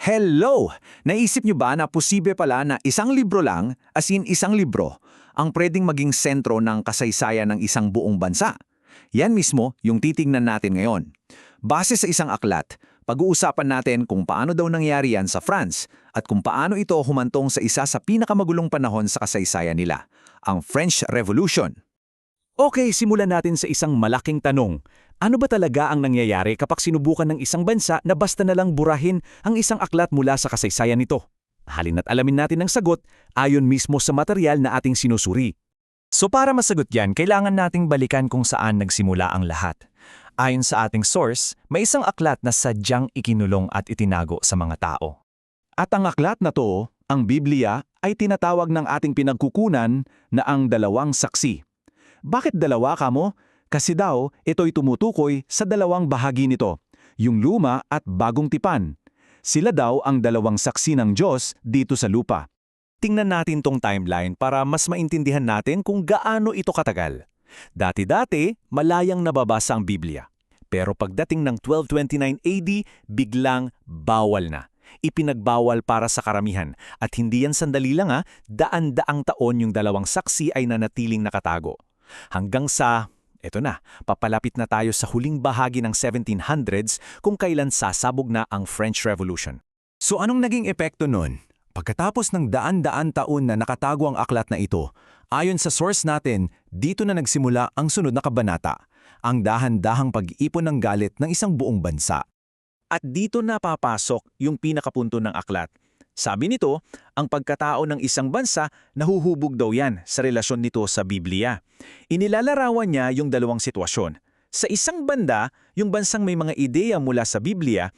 Hello! Naisip nyo ba na posible pala na isang libro lang, as in isang libro, ang pwedeng maging sentro ng kasaysayan ng isang buong bansa? Yan mismo yung titingnan natin ngayon. Base sa isang aklat, pag-uusapan natin kung paano daw nangyari yan sa France at kung paano ito humantong sa isa sa pinakamagulong panahon sa kasaysayan nila, ang French Revolution. Okay, simulan natin sa isang malaking tanong. Ano ba talaga ang nangyayari kapag sinubukan ng isang bansa na basta na lang burahin ang isang aklat mula sa kasaysayan nito? Halina't alamin natin ang sagot ayon mismo sa material na ating sinusuri. So para masagot yan, kailangan nating balikan kung saan nagsimula ang lahat. Ayon sa ating source, may isang aklat na sadyang ikinulong at itinago sa mga tao. At ang aklat na to, ang Biblia, ay tinatawag ng ating pinagkukunan na ang dalawang saksi. Bakit dalawa kamo? Kasi daw, ito'y tumutukoy sa dalawang bahagi nito, yung luma at bagong tipan. Sila daw ang dalawang saksi ng Diyos dito sa lupa. Tingnan natin tong timeline para mas maintindihan natin kung gaano ito katagal. Dati-dati, malayang nababasa ang Biblia. Pero pagdating ng 1229 AD, biglang bawal na. Ipinagbawal para sa karamihan. At hindi yan sandali lang daan-daang taon yung dalawang saksi ay nanatiling nakatago. Hanggang sa, eto na, papalapit na tayo sa huling bahagi ng 1700s kung kailan sasabog na ang French Revolution. So anong naging epekto nun? Pagkatapos ng daan-daan taon na nakatago ang aklat na ito, ayon sa source natin, dito na nagsimula ang sunod na kabanata, ang dahan-dahang pag-iipon ng galit ng isang buong bansa. At dito na papasok yung pinakapunto ng aklat. Sabi nito, ang pagkatao ng isang bansa nahuhubog daw yan sa relasyon nito sa Biblia. Inilalarawan niya yung dalawang sitwasyon. Sa isang banda, yung bansang may mga ideya mula sa Biblia,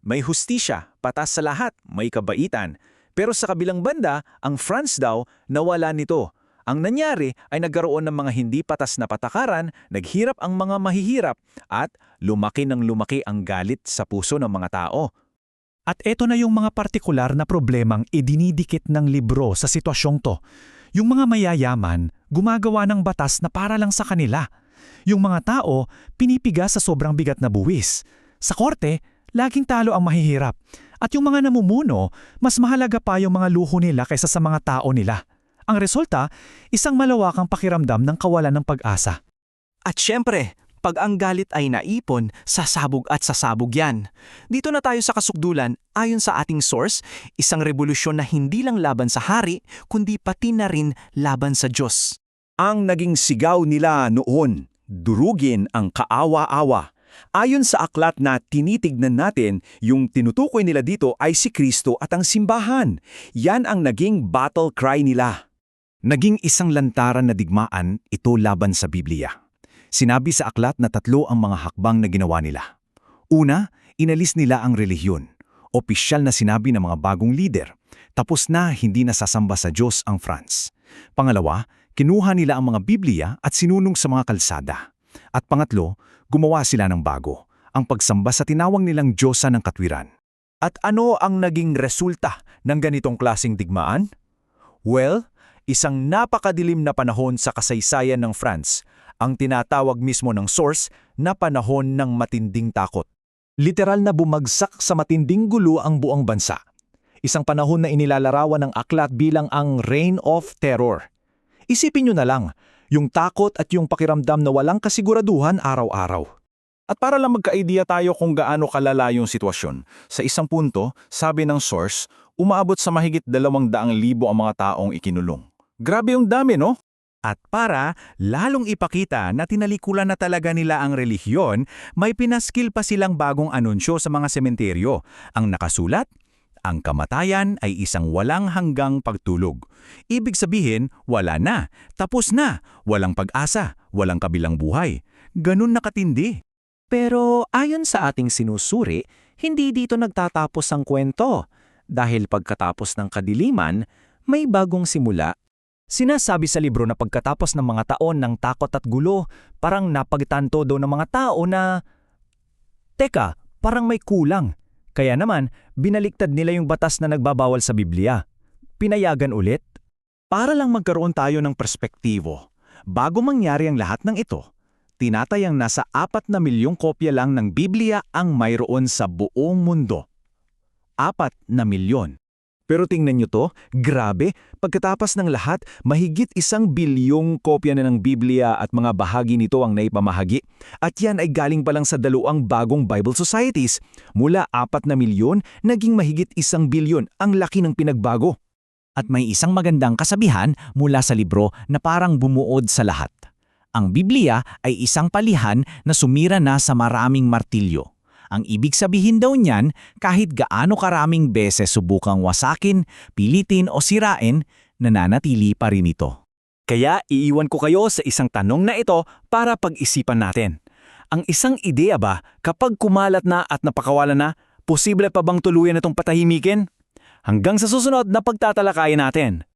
may hustisya, patas sa lahat, may kabaitan. Pero sa kabilang banda, ang France daw, nawala nito. Ang nangyari ay nagkaroon ng mga hindi patas na patakaran, naghirap ang mga mahihirap, at lumaki ng lumaki ang galit sa puso ng mga tao. At eto na yung mga partikular na problemang idinidikit ng libro sa sitwasyong to. Yung mga mayayaman, gumagawa ng batas na para lang sa kanila. Yung mga tao, pinipiga sa sobrang bigat na buwis. Sa korte, laging talo ang mahihirap. At yung mga namumuno, mas mahalaga pa yung mga luho nila kaysa sa mga tao nila. Ang resulta, isang malawakang pakiramdam ng kawalan ng pag-asa. At syempre, pag ang galit ay naipon, sasabog at sasabog yan. Dito na tayo sa kasukdulan, ayon sa ating source, isang revolusyon na hindi lang laban sa hari, kundi pati na rin laban sa Diyos. Ang naging sigaw nila noon, durugin ang kaawa-awa. Ayon sa aklat na tinitignan natin, yung tinutukoy nila dito ay si Kristo at ang simbahan. Yan ang naging battle cry nila. Naging isang lantaran na digmaan ito laban sa Biblia. Sinabi sa aklat na tatlo ang mga hakbang na ginawa nila. Una, inalis nila ang relihiyon. Opisyal na sinabi ng mga bagong lider. Tapos na hindi nasasamba sa Diyos ang France. Pangalawa, kinuha nila ang mga Biblia at sinunong sa mga kalsada. At pangatlo, gumawa sila ng bago, ang pagsamba sa tinawag nilang Diyosa ng katwiran. At ano ang naging resulta ng ganitong klaseng digmaan? Well, isang napakadilim na panahon sa kasaysayan ng France, ang tinatawag mismo ng source na panahon ng matinding takot. Literal na bumagsak sa matinding gulo ang buong bansa. Isang panahon na inilalarawan ng aklat bilang ang Reign of Terror. Isipin nyo na lang, yung takot at yung pakiramdam na walang kasiguraduhan araw-araw. At para lang magka-idea tayo kung gaano kalala yung sitwasyon, sa isang punto, sabi ng source, umaabot sa mahigit 200,000 ang mga taong ikinulong. Grabe yung dami, no? At para lalong ipakita na tinalikulan na talaga nila ang relihiyon, may pinaskil pa silang bagong anunsyo sa mga sementeryo. Ang nakasulat, ang kamatayan ay isang walang hanggang pagtulog. Ibig sabihin, wala na, tapos na, walang pag-asa, walang kabilang buhay. Ganun nakatindi. Pero ayon sa ating sinusuri, hindi dito nagtatapos ang kwento. Dahil pagkatapos ng kadiliman, may bagong simula. Sinasabi sa libro na pagkatapos ng mga taon ng takot at gulo, parang napagtanto daw ng mga tao na, teka, parang may kulang. Kaya naman, binaliktad nila yung batas na nagbabawal sa Biblia. Pinayagan ulit. Para lang magkaroon tayo ng perspektibo, bago mangyari ang lahat ng ito, tinatayang nasa 4 na milyong kopya lang ng Biblia ang mayroon sa buong mundo. 4 na milyon. Pero tingnan nyo to, grabe, pagkatapos ng lahat, mahigit 1 bilyong kopya na ng Biblia at mga bahagi nito ang naipamahagi. At yan ay galing pa lang sa 2 bagong Bible Societies. Mula 4 na milyon, naging mahigit 1 bilyon, ang laki ng pinagbago. At may isang magandang kasabihan mula sa libro na parang bumuod sa lahat. Ang Biblia ay isang palihan na sumira na sa maraming martilyo. Ang ibig sabihin daw niyan, kahit gaano karaming beses subukang wasakin, pilitin o sirain, nananatili pa rin ito. Kaya iiwan ko kayo sa isang tanong na ito para pag-isipan natin. Ang isang ideya ba, kapag kumalat na at napakawalan na, posible pa bang tuluyan itong patahimikin? Hanggang sa susunod na pagtatalakayan natin.